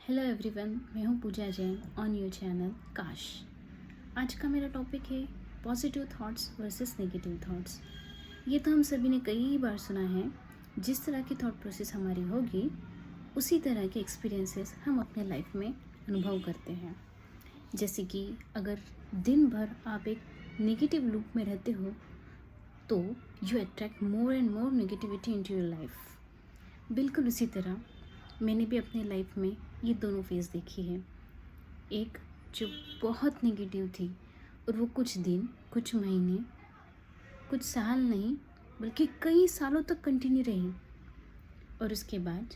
Hello everyone, मैं हूँ पूजा Jain on your channel काश। आज का मेरा टॉपिक है positive thoughts versus negative thoughts. ये तो हम सभी ने कई बार सुना है। जिस तरह की थॉट प्रोसेस हमारी होगी उसी तरह के एक्सपीरियंसेस हम अपने लाइफ में अनुभव करते हैं। जैसे कि अगर दिन भर आप एक नेगेटिव लूप में रहते हो तो you attract more and more negativity into your life. बिल्कुल उसी तरह मैंने भी अपने लाइफ में ये दोनों फेज़ देखी है। एक जो बहुत नेगेटिव थी और वो कुछ दिन, कुछ महीने, कुछ साल नहीं बल्कि कई सालों तक कंटिन्यू रही। और उसके बाद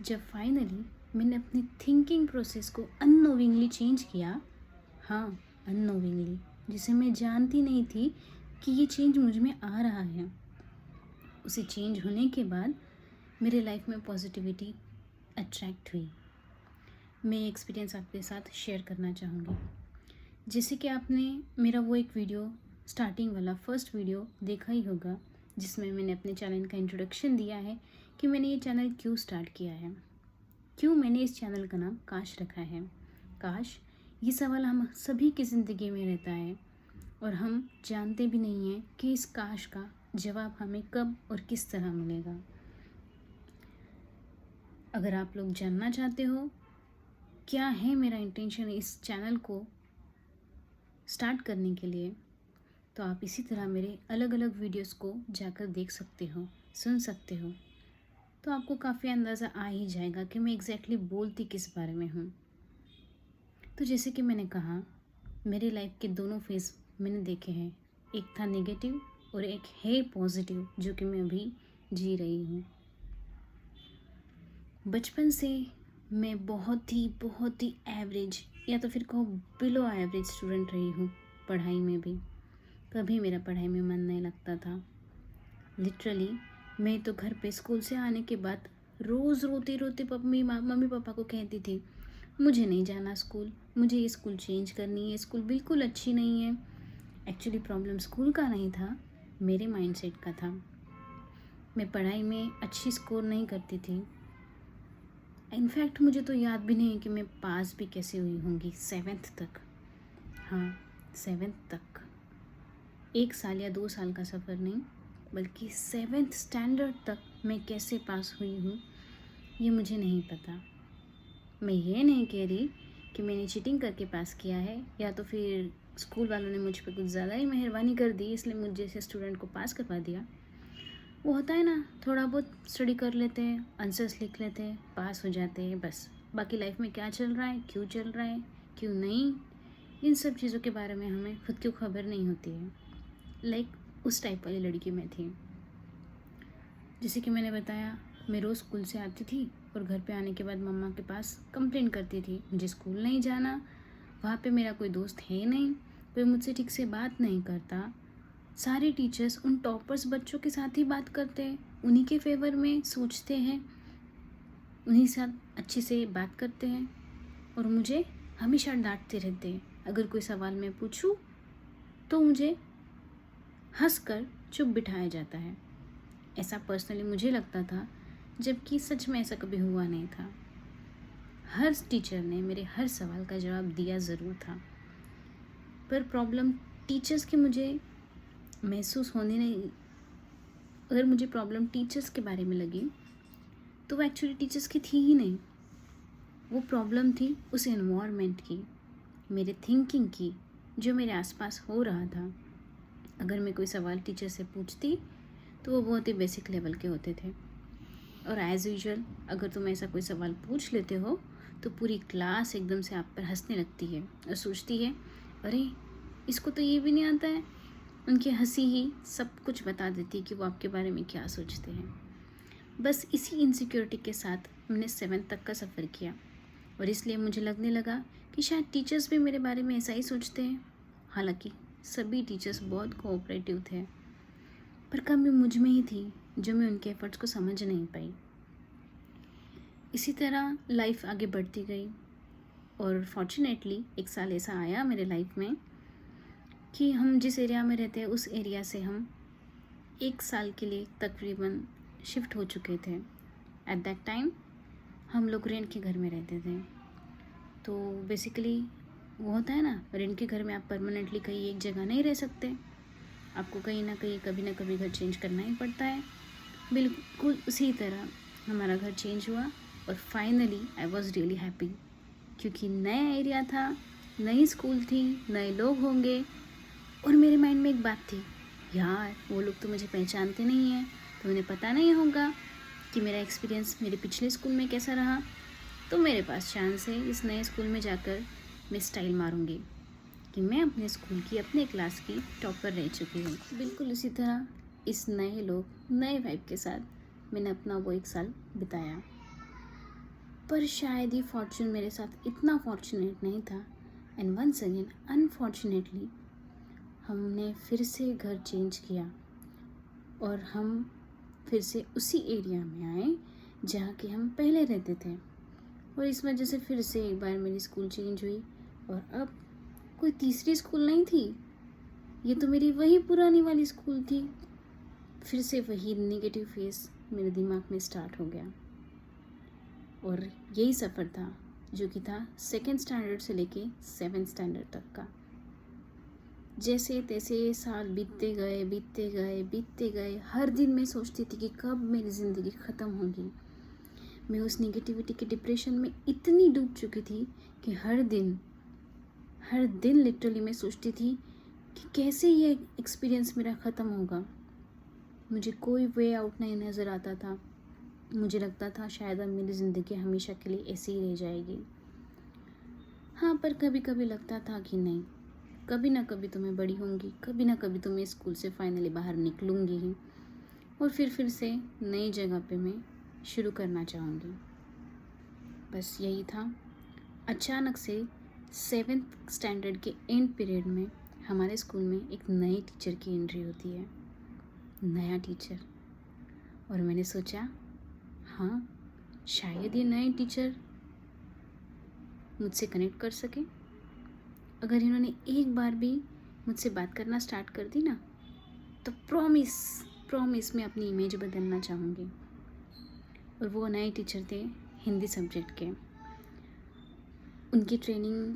जब फाइनली मैंने अपनी थिंकिंग प्रोसेस को अननोविंगली चेंज किया, हाँ अननोविंगली, जिसे मैं जानती नहीं थी कि ये चेंज मुझ में आ रहा है। उसे चेंज होने के बाद मेरे लाइफ में पॉजिटिविटी अट्रैक्ट हुई। मैं ये एक्सपीरियंस आपके साथ शेयर करना चाहूँगी। जैसे कि आपने मेरा वो एक वीडियो, स्टार्टिंग वाला फर्स्ट वीडियो देखा ही होगा, जिसमें मैंने अपने चैनल का इंट्रोडक्शन दिया है कि मैंने ये चैनल क्यों स्टार्ट किया है, क्यों मैंने इस चैनल का नाम काश रखा है। काश, ये सवाल हम सभी की ज़िंदगी में रहता है और हम जानते भी नहीं हैं कि इस काश का जवाब हमें कब और किस तरह मिलेगा। अगर आप लोग जानना चाहते हो क्या है मेरा इंटेंशन इस चैनल को स्टार्ट करने के लिए, तो आप इसी तरह मेरे अलग अलग वीडियोस को जाकर देख सकते हो, सुन सकते हो। तो आपको काफ़ी अंदाज़ा आ ही जाएगा कि मैं एग्जैक्टली बोलती किस बारे में हूँ। तो जैसे कि मैंने कहा, मेरी लाइफ के दोनों फेज़ मैंने देखे हैं। एक था नेगेटिव और एक है पॉजिटिव, जो कि मैं अभी जी रही हूँ। बचपन से मैं बहुत ही एवरेज या तो फिर कहो बिलो एवरेज स्टूडेंट रही हूँ। पढ़ाई में भी कभी मेरा पढ़ाई में मन नहीं लगता था। लिटरली मैं तो घर पे स्कूल से आने के बाद रोज़ रोते रोते मम्मी पापा को कहती थी मुझे नहीं जाना स्कूल, मुझे ये स्कूल चेंज करनी है, स्कूल बिल्कुल अच्छी नहीं है। एक्चुअली प्रॉब्लम स्कूल का नहीं था, मेरे माइंडसेट का था। मैं पढ़ाई में अच्छी स्कोर नहीं करती थी। इनफैक्ट मुझे तो याद भी नहीं है कि मैं पास भी कैसे हुई होंगी 7th तक। हाँ, 7th तक। 1 साल या 2 साल का सफ़र नहीं, बल्कि 7th स्टैंडर्ड तक मैं कैसे पास हुई हूँ ये मुझे नहीं पता। मैं ये नहीं कह रही कि मैंने चीटिंग करके पास किया है या तो फिर स्कूल वालों ने मुझ पर कुछ ज़्यादा ही मेहरबानी कर दी इसलिए मुझ जैसे स्टूडेंट को पास करवा दिया। वो होता है ना, थोड़ा बहुत स्टडी कर लेते हैं, आंसर्स लिख लेते हैं, पास हो जाते हैं, बस। बाकी लाइफ में क्या चल रहा है, क्यों चल रहा है, क्यों नहीं, इन सब चीज़ों के बारे में हमें खुद को खबर नहीं होती है। उस टाइप वाली लड़की मैं थी। जैसे कि मैंने बताया, मैं रोज़ स्कूल से आती थी और घर पे आने के बाद मम्मा के पास कंप्लेंट करती थी मुझे स्कूल नहीं जाना, वहाँ पे मेरा कोई दोस्त है नहीं, कोई मुझसे ठीक से बात नहीं करता। सारे टीचर्स उन टॉपर्स बच्चों के साथ ही बात करते हैं, उन्हीं के फेवर में सोचते हैं, उन्हीं साथ अच्छे से बात करते हैं और मुझे हमेशा डांटते रहते हैं। अगर कोई सवाल मैं पूछूं तो मुझे हंसकर चुप बिठाया जाता है। ऐसा पर्सनली मुझे लगता था, जबकि सच में ऐसा कभी हुआ नहीं था। हर टीचर ने मेरे हर सवाल का जवाब दिया ज़रूर था, पर प्रॉब्लम टीचर्स की मुझे महसूस होने नहीं। अगर मुझे प्रॉब्लम टीचर्स के बारे में लगी तो वो एक्चुअली टीचर्स की थी ही नहीं, वो प्रॉब्लम थी उस एनवायरनमेंट की, मेरे थिंकिंग की, जो मेरे आसपास हो रहा था। अगर मैं कोई सवाल टीचर से पूछती तो वो बहुत ही बेसिक लेवल के होते थे, और एज़ यूजुअल अगर तुम ऐसा कोई सवाल पूछ लेते हो तो पूरी क्लास एकदम से आप पर हंसने लगती है और सोचती है अरे इसको तो ये भी नहीं आता है। उनकी हंसी ही सब कुछ बता देती है कि वो आपके बारे में क्या सोचते हैं। बस इसी इनसिक्योरिटी के साथ मैंने 7th तक का सफ़र किया और इसलिए मुझे लगने लगा कि शायद टीचर्स भी मेरे बारे में ऐसा ही सोचते हैं। हालांकि सभी टीचर्स बहुत कोऑपरेटिव थे, पर कमी मुझ में ही थी जो मैं उनके एफर्ट्स को समझ नहीं पाई। इसी तरह लाइफ आगे बढ़ती गई और फॉर्चुनेटली एक साल ऐसा आया मेरे लाइफ में कि हम जिस एरिया में रहते हैं उस एरिया से हम 1 साल के लिए तकरीबन शिफ्ट हो चुके थे। एट दैट टाइम हम लोग रेंट के घर में रहते थे। तो बेसिकली वो होता है ना, रेंट के घर में आप परमानेंटली कहीं एक जगह नहीं रह सकते, आपको कहीं ना कहीं कभी ना कभी घर चेंज करना ही पड़ता है। बिल्कुल उसी तरह हमारा घर चेंज हुआ और finally I was really happy, क्योंकि नया एरिया था, नई स्कूल थी, नए लोग होंगे। और मेरे माइंड में एक बात थी, यार वो लोग तो मुझे पहचानते नहीं हैं, तो उन्हें पता नहीं होगा कि मेरा एक्सपीरियंस मेरे पिछले स्कूल में कैसा रहा। तो मेरे पास चांस है इस नए स्कूल में जाकर मैं स्टाइल मारूंगी कि मैं अपने स्कूल की, अपने क्लास की टॉपर रह चुकी हूँ। बिल्कुल उसी तरह इस नए लोग, नए वाइब के साथ मैंने अपना वो एक साल बिताया। पर शायद ये फॉर्चून मेरे साथ इतना फॉर्चुनेट नहीं था, एंड वंस अगेन अनफॉर्चुनेटली हमने फिर से घर चेंज किया और हम फिर से उसी एरिया में आए जहाँ कि हम पहले रहते थे। और इस वजह से फिर से एक बार मेरी स्कूल चेंज हुई और अब कोई तीसरी स्कूल नहीं थी, ये तो मेरी वही पुरानी वाली स्कूल थी। फिर से वही नेगेटिव फेस मेरे दिमाग में स्टार्ट हो गया और यही सफ़र था जो कि था 2nd स्टैंडर्ड से लेके 7th स्टैंडर्ड तक का। जैसे तैसे साल बीतते गए बीतते गए बीतते गए, हर दिन मैं सोचती थी कि कब मेरी ज़िंदगी ख़त्म होगी। मैं उस नेगेटिविटी के डिप्रेशन में इतनी डूब चुकी थी कि हर दिन लिटरली मैं सोचती थी कि कैसे ये एक्सपीरियंस मेरा ख़त्म होगा। मुझे कोई वे आउट नहीं नज़र आता था। मुझे लगता था शायद अब मेरी ज़िंदगी हमेशा के लिए ऐसी ही रह जाएगी। हाँ, पर कभी कभी लगता था कि नहीं, कभी ना कभी तो मैं बड़ी होंगी, कभी ना कभी तो मैं स्कूल से फाइनली बाहर निकलूँगी ही और फिर से नई जगह पे मैं शुरू करना चाहूँगी। बस यही था। अचानक से 7th स्टैंडर्ड के एंड पीरियड में हमारे स्कूल में एक नए टीचर की एंट्री होती है, नया टीचर। और मैंने सोचा, हाँ, शायद ये नए टीचर मुझसे कनेक्ट कर सके। अगर इन्होंने एक बार भी मुझसे बात करना स्टार्ट कर दी ना, तो प्रॉमिस मैं अपनी इमेज बदलना चाहूँगी। और वो नए टीचर थे हिंदी सब्जेक्ट के। उनकी ट्रेनिंग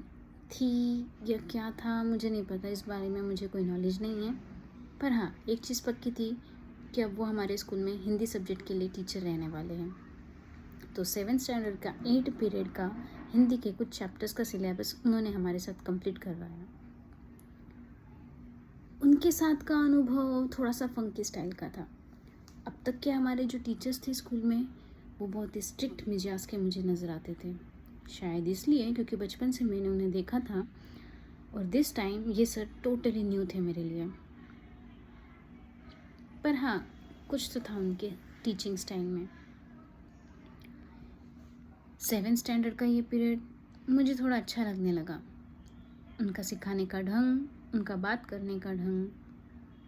थी या क्या था मुझे नहीं पता, इस बारे में मुझे कोई नॉलेज नहीं है। पर हाँ, एक चीज़ पक्की थी कि अब वो हमारे स्कूल में हिंदी सब्जेक्ट के लिए टीचर रहने वाले हैं। तो 7th स्टैंडर्ड का 8 पीरियड का हिंदी के कुछ चैप्टर्स का सिलेबस उन्होंने हमारे साथ कंप्लीट करवाया। उनके साथ का अनुभव थोड़ा सा फंकी स्टाइल का था। अब तक के हमारे जो टीचर्स थे स्कूल में, वो बहुत ही स्ट्रिक्ट मिजाज के मुझे नज़र आते थे। शायद इसलिए क्योंकि बचपन से मैंने उन्हें देखा था और दिस टाइम ये सर टोटली न्यू थे मेरे लिए। पर हाँ, कुछ तो था उनके टीचिंग स्टाइल में। 7th स्टैंडर्ड का ये पीरियड मुझे थोड़ा अच्छा लगने लगा। उनका सिखाने का ढंग, उनका बात करने का ढंग,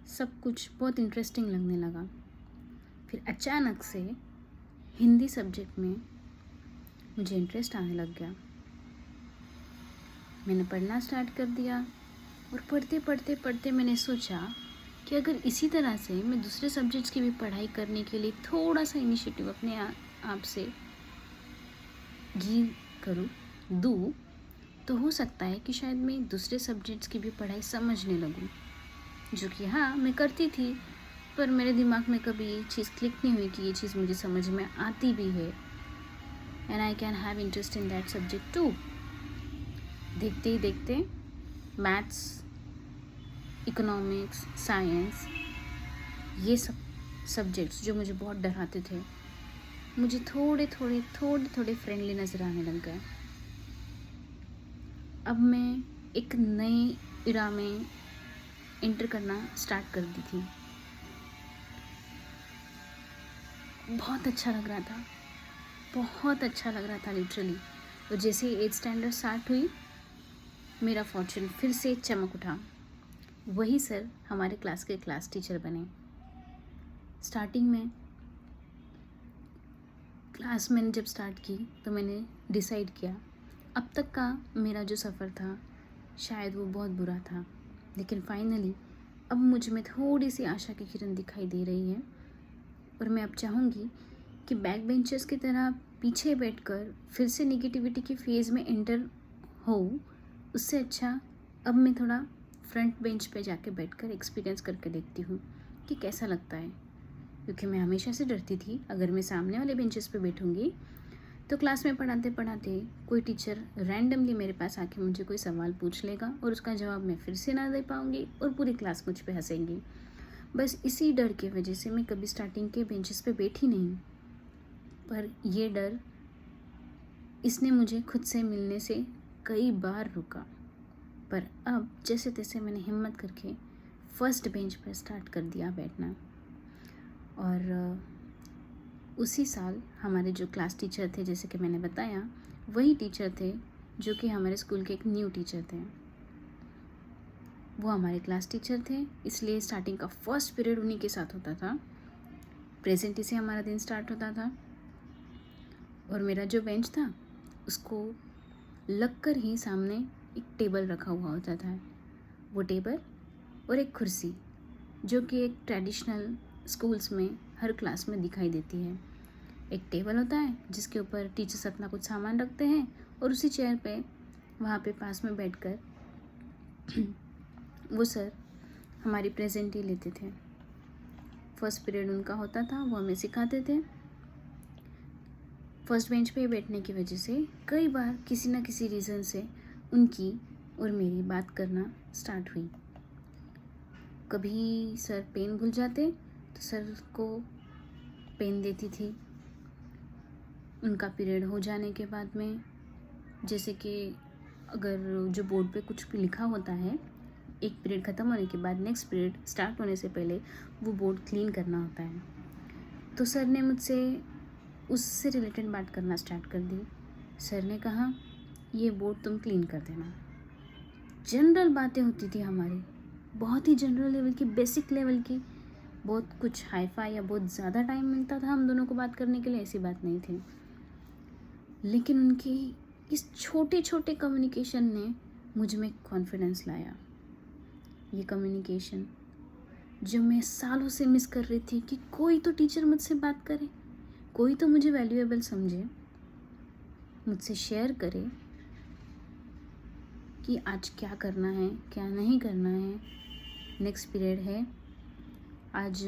सब कुछ बहुत इंटरेस्टिंग लगने लगा। फिर अचानक से हिंदी सब्जेक्ट में मुझे इंटरेस्ट आने लग गया। मैंने पढ़ना स्टार्ट कर दिया और पढ़ते मैंने सोचा कि अगर इसी तरह से मैं दूसरे सब्जेक्ट्स की भी पढ़ाई करने के लिए थोड़ा सा इनिशिएटिव अपने आप से दूँ, तो हो सकता है कि शायद मैं दूसरे सब्जेक्ट्स की भी पढ़ाई समझने लगूँ। जो कि हाँ, मैं करती थी, पर मेरे दिमाग में कभी ये चीज़ क्लिक नहीं हुई कि ये चीज़ मुझे समझ में आती भी है and I can have interest in that subject too. देखते ही देखते मैथ्स, इकोनॉमिक्स, साइंस, ये सब सब्जेक्ट्स जो मुझे बहुत डराते थे, मुझे थोड़े फ्रेंडली नज़र आने लग गए। अब मैं एक नए इरा में एंटर करना स्टार्ट कर दी थी। बहुत अच्छा लग रहा था लिटरली। और जैसे ही 8th स्टैंडर्ड स्टार्ट हुई, मेरा फॉर्चून फिर से चमक उठा। वही सर हमारे क्लास के क्लास टीचर बने। स्टार्टिंग में क्लास मैंने जब स्टार्ट की तो मैंने डिसाइड किया, अब तक का मेरा जो सफ़र था शायद वो बहुत बुरा था, लेकिन फाइनली अब मुझ में थोड़ी सी आशा की किरण दिखाई दे रही है। और मैं अब चाहूँगी कि बैक बेंचर्स की तरह पीछे बैठकर फिर से नेगेटिविटी के फेज़ में एंटर हो, उससे अच्छा अब मैं थोड़ा फ्रंट बेंच पे जाके बैठकर एक्सपीरियंस करके देखती हूँ कि कैसा लगता है। क्योंकि मैं हमेशा से डरती थी अगर मैं सामने वाले बेंचेस पे बैठूँगी तो क्लास में पढ़ाते पढ़ाते कोई टीचर रैंडमली मेरे पास आके मुझे कोई सवाल पूछ लेगा और उसका जवाब मैं फिर से ना दे पाऊँगी और पूरी क्लास मुझ पे हंसेंगी। बस इसी डर की वजह से मैं कभी स्टार्टिंग के बेंचेस पे बैठी नहीं। पर ये डर, इसने मुझे खुद से मिलने से कई बार रुका। पर अब जैसे तैसे मैंने हिम्मत करके फर्स्ट बेंच पर स्टार्ट कर दिया बैठना। और उसी साल हमारे जो क्लास टीचर थे, जैसे कि मैंने बताया, वही टीचर थे जो कि हमारे स्कूल के एक न्यू टीचर थे। वो हमारे क्लास टीचर थे, इसलिए स्टार्टिंग का फर्स्ट पीरियड उन्हीं के साथ होता था। प्रेजेंटी से हमारा दिन स्टार्ट होता था और मेरा जो बेंच था उसको लगकर ही सामने एक टेबल रखा हुआ होता था। वो टेबल और एक कुर्सी, जो कि एक ट्रेडिशनल स्कूल्स में हर क्लास में दिखाई देती है। एक टेबल होता है जिसके ऊपर टीचर्स अपना कुछ सामान रखते हैं और उसी चेयर पे वहाँ पे पास में बैठकर वो सर हमारी प्रेजेंटी लेते थे। फर्स्ट पीरियड उनका होता था, वो हमें सिखाते थे। फर्स्ट बेंच पे बैठने की वजह से कई बार किसी ना किसी रीज़न से उनकी और मेरी बात करना स्टार्ट हुई। कभी सर पेन भूल जाते तो सर को पेन देती थी। उनका पीरियड हो जाने के बाद में, जैसे कि अगर जो बोर्ड पे कुछ लिखा होता है, एक पीरियड ख़त्म होने के बाद नेक्स्ट पीरियड स्टार्ट होने से पहले वो बोर्ड क्लीन करना होता है, तो सर ने मुझसे उससे रिलेटेड बात करना स्टार्ट कर दी। सर ने कहा, ये बोर्ड तुम क्लीन कर देना। जनरल बातें होती थी हमारी, बहुत ही जनरल लेवल की, बेसिक लेवल की। बहुत कुछ हाई-फाई या बहुत ज़्यादा टाइम मिलता था हम दोनों को बात करने के लिए, ऐसी बात नहीं थी। लेकिन उनकी इस छोटे छोटे कम्युनिकेशन ने मुझ में कॉन्फिडेंस लाया। ये कम्युनिकेशन जो मैं सालों से मिस कर रही थी, कि कोई तो टीचर मुझसे बात करे, कोई तो मुझे वैल्यूएबल समझे, मुझसे शेयर करे कि आज क्या करना है, क्या नहीं करना है, नेक्स्ट पीरियड है, आज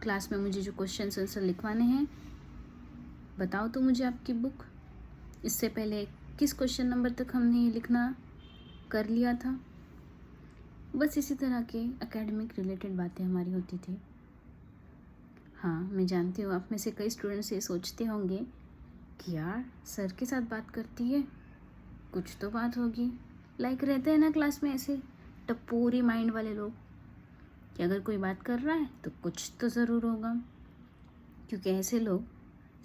क्लास में मुझे जो क्वेश्चन आंसर लिखवाने हैं, बताओ तो मुझे आपकी बुक, इससे पहले किस क्वेश्चन नंबर तक हमने ये लिखना कर लिया था। बस इसी तरह के एकेडमिक रिलेटेड बातें हमारी होती थी। हाँ, मैं जानती हूँ आप में से कई स्टूडेंट्स ये सोचते होंगे कि यार सर के साथ बात करती है, कुछ तो बात होगी। लाइक रहते हैं ना क्लास में ऐसे टपोरी माइंड वाले लोग, कि अगर कोई बात कर रहा है तो कुछ तो ज़रूर होगा। क्योंकि ऐसे लोग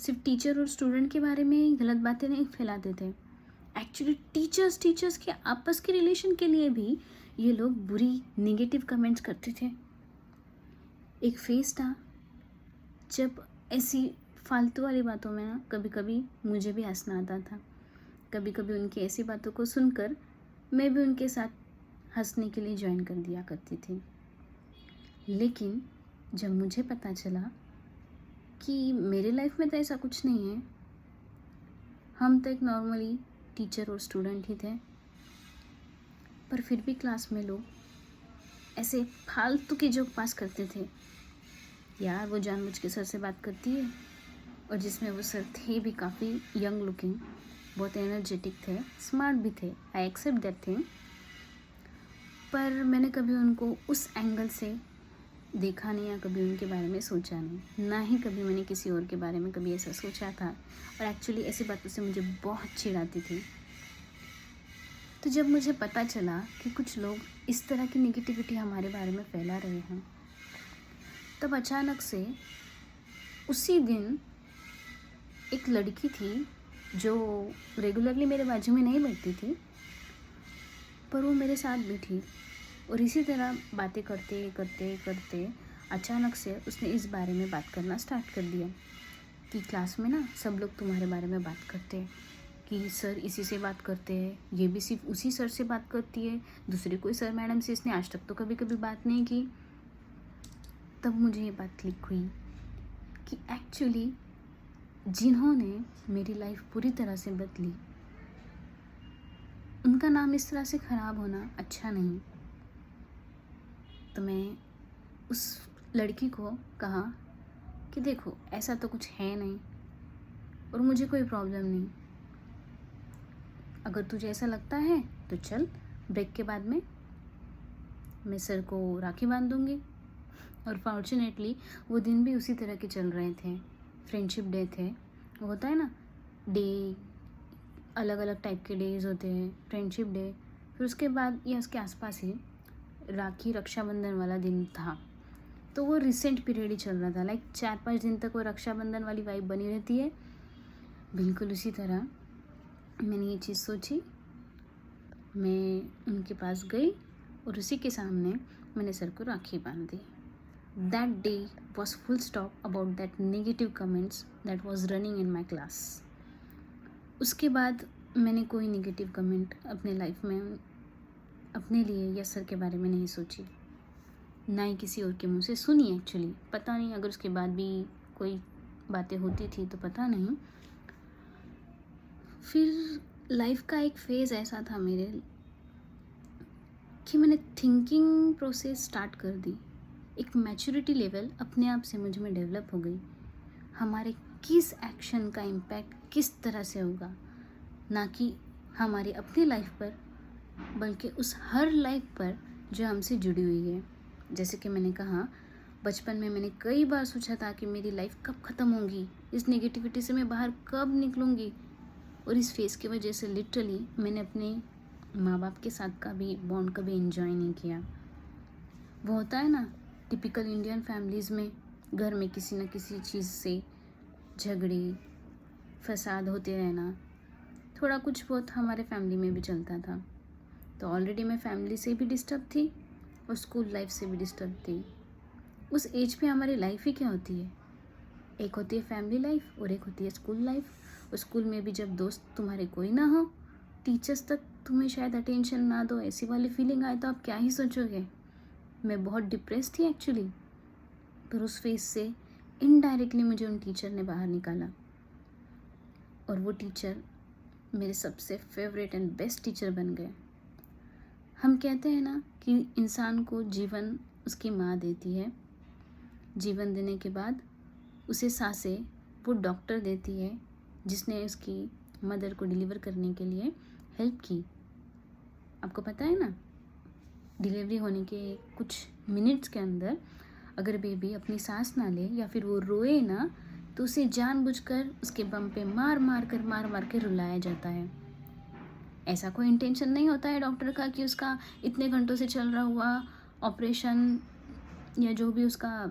सिर्फ टीचर और स्टूडेंट के बारे में ही गलत बातें नहीं फैलाते थे। एक्चुअली टीचर्स के आपस के रिलेशन के लिए भी ये लोग बुरी नेगेटिव कमेंट्स करते थे। एक फेज था जब ऐसी फालतू वाली बातों में ना कभी कभी मुझे भी हंसना आता था। कभी कभी उनकी ऐसी बातों को सुनकर मैं भी उनके साथ हंसने के लिए ज्वाइन कर दिया करती थी। लेकिन जब मुझे पता चला कि मेरे लाइफ में तो ऐसा कुछ नहीं है, हम तो एक नॉर्मली टीचर और स्टूडेंट ही थे, पर फिर भी क्लास में लोग ऐसे फालतू के जोक पास करते थे। यार वो जानबूझ के सर से बात करती है, और जिसमें वो सर थे भी काफ़ी यंग लुकिंग, बहुत एनर्जेटिक थे, स्मार्ट भी थे, आई एक्सेप्ट दैट थिंग। पर मैंने कभी उनको उस एंगल से देखा नहीं या कभी उनके बारे में सोचा नहीं, ना ही कभी मैंने किसी और के बारे में कभी ऐसा सोचा था। और एक्चुअली ऐसी बातों से मुझे बहुत चिढ़ आती थी। तो जब मुझे पता चला कि कुछ लोग इस तरह की नेगेटिविटी हमारे बारे में फैला रहे हैं, तब अचानक से उसी दिन एक लड़की थी जो रेगुलरली मेरे बाजू में नहीं बैठती थी, पर वो मेरे साथ बैठी, और इसी तरह बातें करते करते करते अचानक से उसने इस बारे में बात करना स्टार्ट कर दिया कि क्लास में ना सब लोग तुम्हारे बारे में बात करते हैं, कि सर इसी से बात करते हैं, ये भी सिर्फ उसी सर से बात करती है, दूसरे कोई सर मैडम से इसने आज तक तो कभी कभी बात नहीं की। तब मुझे ये बात क्लिक हुई कि एक्चुअली जिन्होंने मेरी लाइफ पूरी तरह से बदली, उनका नाम इस तरह से ख़राब होना अच्छा नहीं। तो मैं उस लड़की को कहा कि देखो ऐसा तो कुछ है नहीं और मुझे कोई प्रॉब्लम नहीं, अगर तुझे ऐसा लगता है तो चल, ब्रेक के बाद में मैं सर को राखी बांध दूँगी। और फॉर्चुनेटली वो दिन भी उसी तरह के चल रहे थे, फ्रेंडशिप डे थे। वो होता है ना डे, अलग अलग टाइप के डेज होते हैं, फ्रेंडशिप डे, फिर उसके बाद या उसके आसपास ही राखी रक्षाबंधन वाला दिन था। तो वो रिसेंट पीरियड ही चल रहा था, लाइक 4-5 दिन तक वो रक्षाबंधन वाली वाइब बनी रहती है। बिल्कुल उसी तरह मैंने ये चीज़ सोची, मैं उनके पास गई और उसी के सामने मैंने सर को राखी बांध दी। That day was full stop about that negative comments that was running in my class. उसके बाद मैंने कोई नेगेटिव कमेंट अपने लाइफ में अपने लिए या सर के बारे में नहीं सोची, ना ही किसी और के मुंह से सुनी। एक्चुअली पता नहीं, अगर उसके बाद भी कोई बातें होती थी तो पता नहीं। फिर लाइफ का एक फेज़ ऐसा था मेरे कि मैंने थिंकिंग प्रोसेस स्टार्ट कर दी। एक मैच्योरिटी लेवल अपने आप से मुझ में डेवलप हो गई। हमारे किस एक्शन का इम्पैक्ट किस तरह से होगा, ना कि हमारी अपनी लाइफ पर, बल्कि उस हर लाइफ पर जो हमसे जुड़ी हुई है। जैसे कि मैंने कहा, बचपन में मैंने कई बार सोचा था कि मेरी लाइफ कब ख़त्म होगी, इस नेगेटिविटी से मैं बाहर कब निकलूँगी। और इस फेज़ की वजह से लिटरली मैंने अपने माँ बाप के साथ का भी बॉन्ड कभी एंजॉय नहीं किया। वो होता है ना टिपिकल इंडियन फैमिलीज़ में, घर में किसी न किसी चीज़ से झगड़े फसाद होते रहना, थोड़ा कुछ बहुत हमारे फैमिली में भी चलता था। तो ऑलरेडी मैं फैमिली से भी डिस्टर्ब थी और स्कूल लाइफ से भी डिस्टर्ब थी। उस एज पे हमारी लाइफ ही क्या होती है, एक होती है फैमिली लाइफ और एक होती है स्कूल लाइफ। और स्कूल में भी जब दोस्त तुम्हारे कोई ना हो, टीचर्स तक तुम्हें शायद अटेंशन ना दो, ऐसी वाली फीलिंग आए तो आप क्या ही सोचोगे। मैं बहुत डिप्रेस थी एक्चुअली, पर उस फेज से इनडायरेक्टली मुझे उन टीचर ने बाहर निकाला। और वो टीचर मेरे सबसे फेवरेट एंड बेस्ट टीचर बन गए। हम कहते हैं ना कि इंसान को जीवन उसकी माँ देती है, जीवन देने के बाद उसे सांसें वो डॉक्टर देती है जिसने उसकी मदर को डिलीवर करने के लिए हेल्प की। आपको पता है ना, डिलीवरी होने के कुछ मिनट्स के अंदर अगर बेबी अपनी सांस ना ले या फिर वो रोए ना, तो उसे जानबूझकर उसके बम पे मार मार कर रुलाया जाता है। ऐसा कोई इंटेंशन नहीं होता है डॉक्टर का कि उसका इतने घंटों से चल रहा हुआ ऑपरेशन या जो भी उसका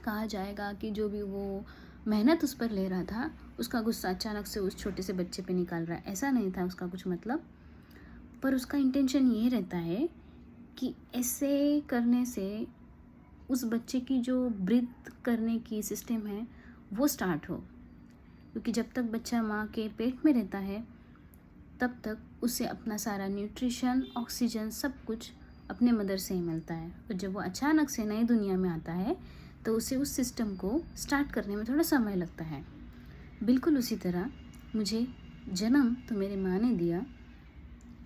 कहा जाएगा कि जो भी वो मेहनत उस पर ले रहा था, उसका गुस्सा अचानक से उस छोटे से बच्चे पे निकाल रहा है। ऐसा नहीं था उसका कुछ मतलब, पर उसका इंटेंशन ये रहता है कि ऐसे करने से उस बच्चे की जो ब्रीथ करने की सिस्टम है वो स्टार्ट हो। क्योंकि जब तक बच्चा माँ के पेट में रहता है तब तक उसे अपना सारा न्यूट्रिशन, ऑक्सीजन, सब कुछ अपने मदर से ही मिलता है। और जब वो अचानक से नई दुनिया में आता है तो उसे उस सिस्टम को स्टार्ट करने में थोड़ा समय लगता है। बिल्कुल उसी तरह मुझे जन्म तो मेरी माँ ने दिया,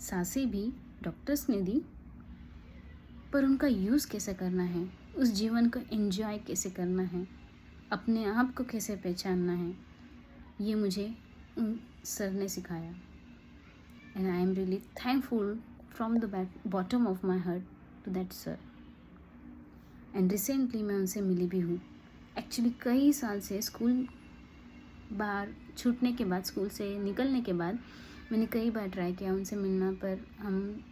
सांसें भी डॉक्टर्स ने दी, पर उनका यूज़ कैसे करना है, उस जीवन को एंजॉय कैसे करना है, अपने आप को कैसे पहचानना है, ये मुझे उन सर ने सिखाया। And I am really thankful from the bottom of my heart to that sir. And recently मैं उनसे मिली भी हूँ। एक्चुअली कई साल से स्कूल बाहर छूटने के बाद, स्कूल से निकलने के बाद मैंने कई बार ट्राई किया उनसे मिलना, पर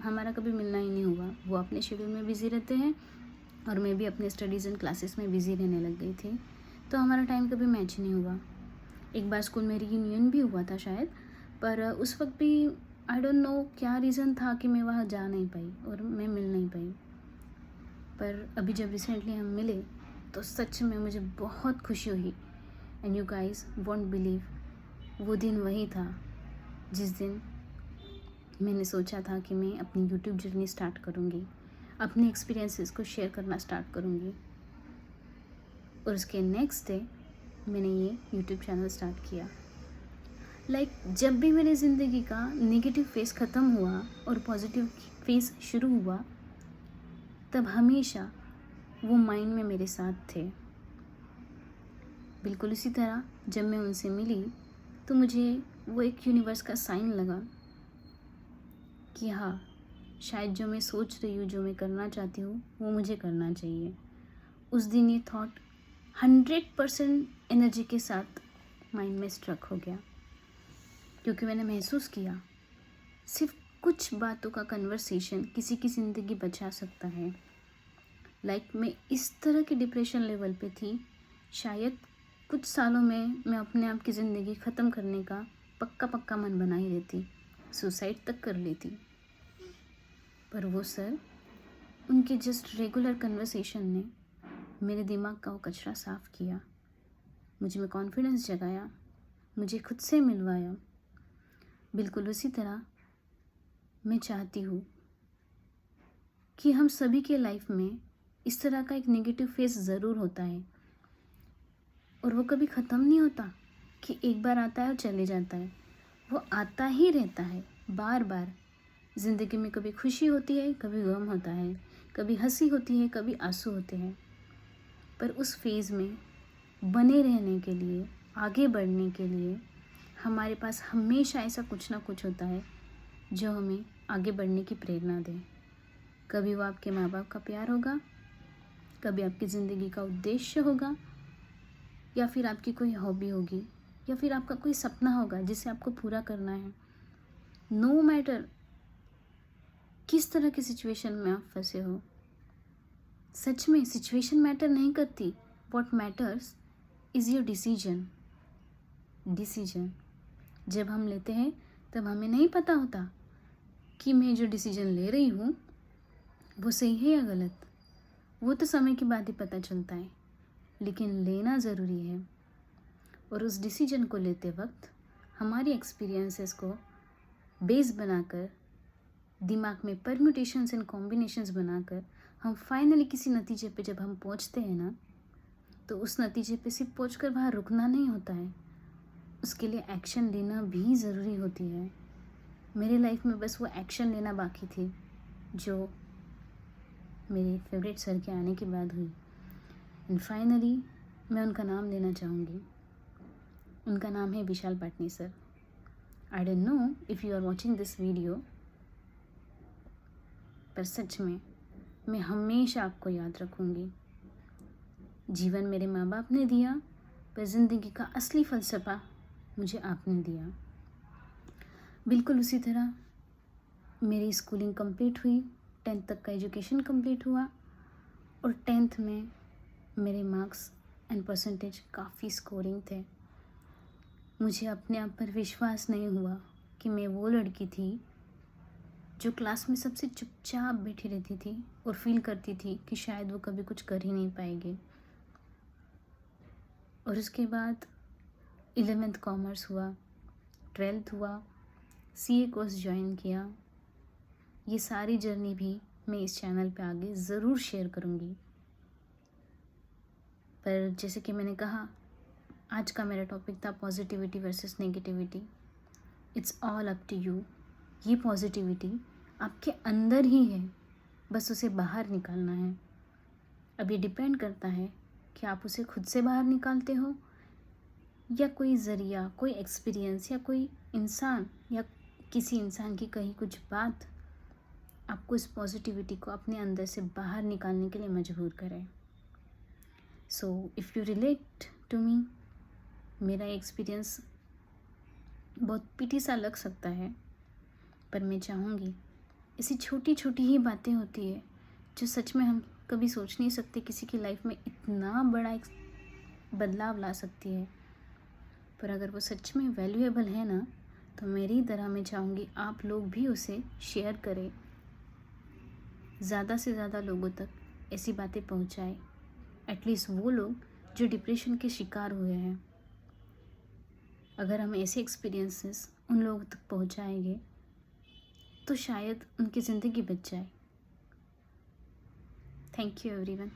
हमारा कभी मिलना ही नहीं हुआ। वो अपने शेड्यूल में बिज़ी रहते हैं और मैं भी अपने स्टडीज़ एंड क्लासेस में बिज़ी रहने लग गई थी, तो हमारा टाइम कभी मैच नहीं हुआ। एक बार स्कूल में रियूनियन भी हुआ था शायद, पर उस वक्त भी आई डोंट नो क्या रीज़न था कि मैं वहाँ जा नहीं पाई और मैं मिल नहीं पाई। पर अभी जब रिसेंटली हम मिले तो सच में मुझे बहुत खुशी हुई। And you guys won't believe, वो दिन वही था जिस दिन मैंने सोचा था कि मैं अपनी यूट्यूब जर्नी स्टार्ट करूँगी, अपने एक्सपीरियंसेस को शेयर करना स्टार्ट करूँगी। और उसके नेक्स्ट डे मैंने ये यूट्यूब चैनल स्टार्ट किया। जब भी मेरी ज़िंदगी का नेगेटिव फेज़ ख़त्म हुआ और पॉजिटिव फेज़ शुरू हुआ, तब हमेशा वो माइंड में मेरे साथ थे। बिल्कुल उसी तरह जब मैं उनसे मिली तो मुझे वो एक यूनिवर्स का साइन लगा कि हाँ, शायद जो मैं सोच रही हूँ, जो मैं करना चाहती हूँ, वो मुझे करना चाहिए। उस दिन ये थॉट 100% एनर्जी के साथ माइंड में स्ट्रक हो गया, क्योंकि मैंने महसूस किया सिर्फ कुछ बातों का कन्वर्सेशन किसी की ज़िंदगी बचा सकता है। मैं इस तरह के डिप्रेशन लेवल पे थी, शायद कुछ सालों में मैं अपने आप की ज़िंदगी ख़त्म करने का पक्का मन बना ही लेती, सुसाइड तक कर लेती। पर वो सर, उनके जस्ट रेगुलर कन्वर्सेशन ने मेरे दिमाग का वो कचरा साफ़ किया, मुझ में कॉन्फिडेंस जगाया, मुझे खुद से मिलवाया। बिल्कुल उसी तरह मैं चाहती हूँ कि हम सभी के लाइफ में इस तरह का एक नेगेटिव फेज़ ज़रूर होता है, और वो कभी ख़त्म नहीं होता कि एक बार आता है और चले जाता है। वो आता ही रहता है बार बार। ज़िंदगी में कभी खुशी होती है, कभी गम होता है, कभी हंसी होती है, कभी आंसू होते हैं। पर उस फेज़ में बने रहने के लिए, आगे बढ़ने के लिए हमारे पास हमेशा ऐसा कुछ ना कुछ होता है जो हमें आगे बढ़ने की प्रेरणा दे। कभी वो आपके माँ बाप का प्यार होगा, कभी आपकी ज़िंदगी का उद्देश्य होगा, या फिर आपकी कोई हॉबी होगी, या फिर आपका कोई सपना होगा जिसे आपको पूरा करना है। नो मैटर किस तरह की सिचुएशन में आप फंसे हो, सच में सिचुएशन मैटर नहीं करती। What matters is your decision. जब हम लेते हैं तब हमें नहीं पता होता कि मैं जो डिसीजन ले रही हूँ वो सही है या गलत। वो तो समय के बाद ही पता चलता है, लेकिन लेना ज़रूरी है। और उस डिसीजन को लेते वक्त हमारी एक्सपीरियंसेस को बेस बनाकर, दिमाग में परम्यूटेशंस एंड कॉम्बिनेशंस बनाकर हम फाइनली किसी नतीजे पे जब हम पहुंचते हैं ना, तो उस नतीजे पे सिर्फ पहुंचकर वहाँ रुकना नहीं होता है, उसके लिए एक्शन लेना भी ज़रूरी होती है। मेरी लाइफ में बस वो एक्शन लेना बाकी थी जो मेरे फेवरेट सर के आने के बाद हुई। एंड फाइनली मैं उनका नाम लेना चाहूँगी। उनका नाम है Vishal Patni sir. I don't know if you are watching this video, पर सच में मैं हमेशा आपको याद रखूँगी। जीवन मेरे माँ बाप ने दिया, पर ज़िंदगी का असली फ़लसफ़ा मुझे आपने दिया। बिल्कुल उसी तरह मेरी स्कूलिंग कंप्लीट हुई, 10th तक का एजुकेशन कंप्लीट हुआ, और 10th में मेरे मार्क्स एंड परसेंटेज काफ़ी स्कोरिंग थे। मुझे अपने आप पर विश्वास नहीं हुआ कि मैं वो लड़की थी जो क्लास में सबसे चुपचाप बैठी रहती थी और फील करती थी कि शायद वो कभी कुछ कर ही नहीं पाएगी। और उसके बाद 11th कॉमर्स हुआ, 12th हुआ, CA कोर्स ज्वाइन किया। ये सारी जर्नी भी मैं इस चैनल पे आगे ज़रूर शेयर करूँगी। पर जैसे कि मैंने कहा, आज का मेरा टॉपिक था positivity versus negativity. It's all up to you. ये पॉजिटिविटी आपके अंदर ही है, बस उसे बाहर निकालना है। अब ये डिपेंड करता है कि आप उसे खुद से बाहर निकालते हो, या कोई ज़रिया, कोई एक्सपीरियंस, या कोई इंसान, या किसी इंसान की कही कुछ बात आपको इस पॉजिटिविटी को अपने अंदर से बाहर निकालने के लिए मजबूर करें। So if you relate to me, मेरा एक्सपीरियंस बहुत पिटी सा लग सकता है, पर मैं चाहूँगी ऐसी छोटी छोटी ही बातें होती है जो सच में हम कभी सोच नहीं सकते किसी की लाइफ में इतना बड़ा एक बदलाव ला सकती है। पर अगर वो सच में वैल्यूएबल है ना, तो मेरी तरह मैं चाहूँगी आप लोग भी उसे शेयर करें, ज़्यादा से ज़्यादा लोगों तक ऐसी बातें पहुँचाएं। एटलीस्ट वो लोग जो डिप्रेशन के शिकार हुए हैं, अगर हम ऐसे एक्सपीरियंसेस उन लोगों तक पहुँचाएंगे तो शायद उनकी ज़िंदगी बच जाए। Thank you everyone.